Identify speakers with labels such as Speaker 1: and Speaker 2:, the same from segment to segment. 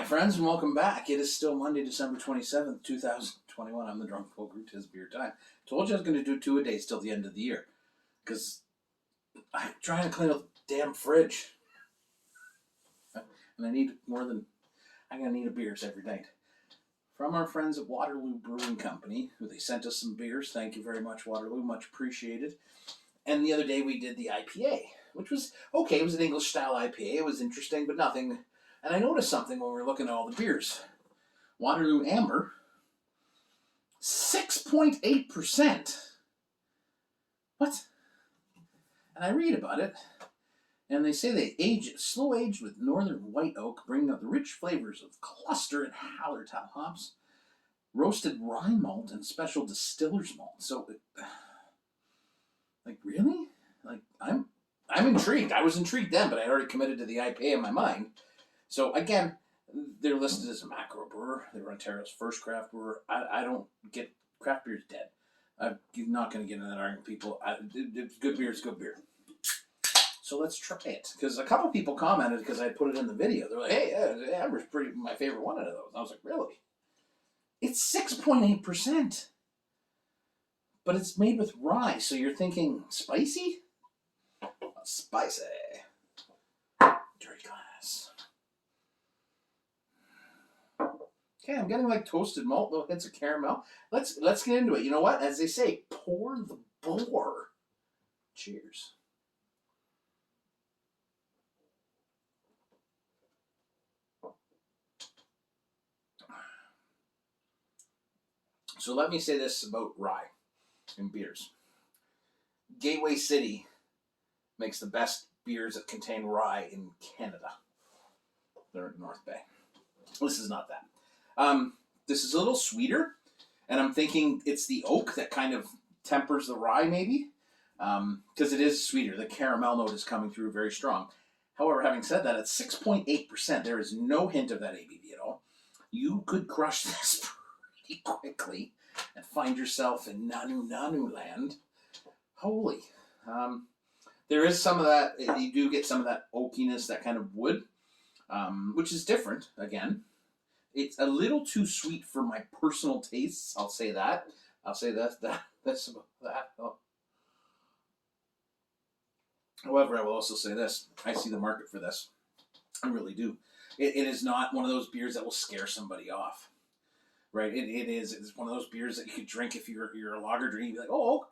Speaker 1: friends, and welcome back. It is still Monday, December 27th, 2021. I'm the Drunk Poker. It is beer time. Told you I was going to do 2 a day till the end of the year. Because I'm trying to clean up the damn fridge. And I need more than... I'm going to need a beers every night. From our friends at Waterloo Brewing Company, who they sent us some beers. Thank you very much, Waterloo. Much appreciated. And the other day we did the IPA, which was okay. It was an English-style IPA. It was interesting, but nothing... And I noticed something when we were looking at all the beers. Waterloo Amber, 6.8%. What? And I read about it, and they say they age it slow aged with northern white oak, bringing out the rich flavors of cluster and Hallertau hops, roasted rye malt, and special distiller's malt. So, really? I'm intrigued. I was intrigued then, but I already committed to the IPA in my mind. So again, they're listed as a macro brewer. They were Ontario's first craft brewer. I don't get craft beer's dead. I'm not going to get into that argument, people. Good beer is good beer. So let's try it. Because a couple people commented because I put it in the video. They're like, hey, Amber's pretty my favorite one out of those. I was like, really? It's 6.8%. But it's made with rye. So you're thinking spicy? Spicy. Dirty glass. Okay, I'm getting like toasted malt, little hits of caramel. Let's get into it. You know what? As they say, pour the boar. Cheers. So let me say this about rye and beers. Gateway City makes the best beers that contain rye in Canada. They're in North Bay. This is not that. This is a little sweeter, and I'm thinking it's the oak that kind of tempers the rye, maybe, because it is sweeter. The caramel note is coming through very strong. However, having said that, at 6.8%, there is no hint of that ABV at all. You could crush this pretty quickly and find yourself in Nanu land. Holy. There is some of that. You do get some of that oakiness, that kind of wood, which is different, again. It's a little too sweet for my personal tastes. I'll say that. That's about that. Oh. However, I will also say this. I see the market for this. I really do. It is not one of those beers that will scare somebody off. Right? It's one of those beers that you could drink if you're a lager drinker. You'd be like, oh,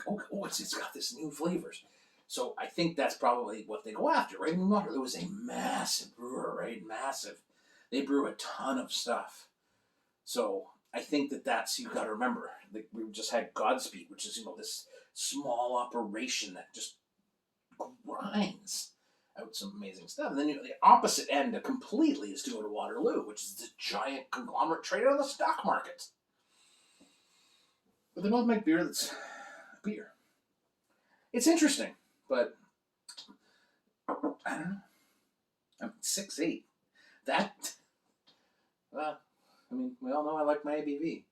Speaker 1: it's got this new flavors. So I think that's probably what they go after, right? Waterloo was a massive brewer, right? Massive. They brew a ton of stuff. So I think that's, you've got to remember, we just had Godspeed, which is, this small operation that just grinds out some amazing stuff. And then the opposite end completely is to go to Waterloo, which is the giant conglomerate traded on the stock market. But they both make beer that's beer. It's interesting, but I don't know. I'm 6'8". That, we all know I like my ABV.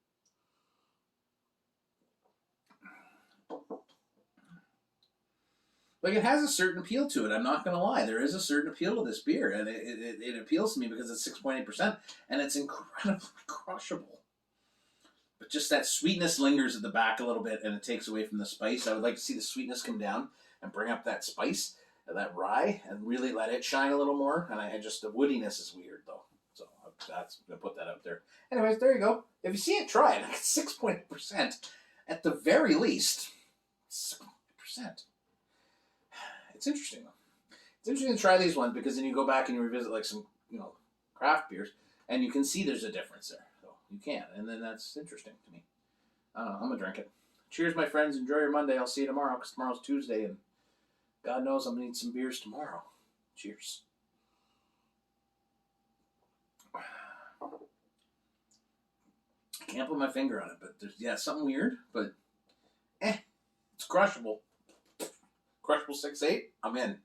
Speaker 1: It has a certain appeal to it. I'm not going to lie. There is a certain appeal to this beer, and it appeals to me because it's 6.8%, and it's incredibly crushable. But just that sweetness lingers at the back a little bit, and it takes away from the spice. I would like to see the sweetness come down and bring up that spice, that rye, and really let it shine a little more. And the woodiness is weird, though. So that's going to put that out there. Anyways, there you go. If you see it, try it. It's 6.8%. At the very least, 6.8%. It's interesting, though. It's interesting to try these ones because then you go back and you revisit like some, craft beers, and you can see there's a difference there. So you can, and then that's interesting to me. I don't know. I'm going to drink it. Cheers, my friends. Enjoy your Monday. I'll see you tomorrow because tomorrow's Tuesday, and God knows I'm going to need some beers tomorrow. Cheers. I can't put my finger on it, but there's, something weird, but it's crushable. Crushable 6.8, I'm in.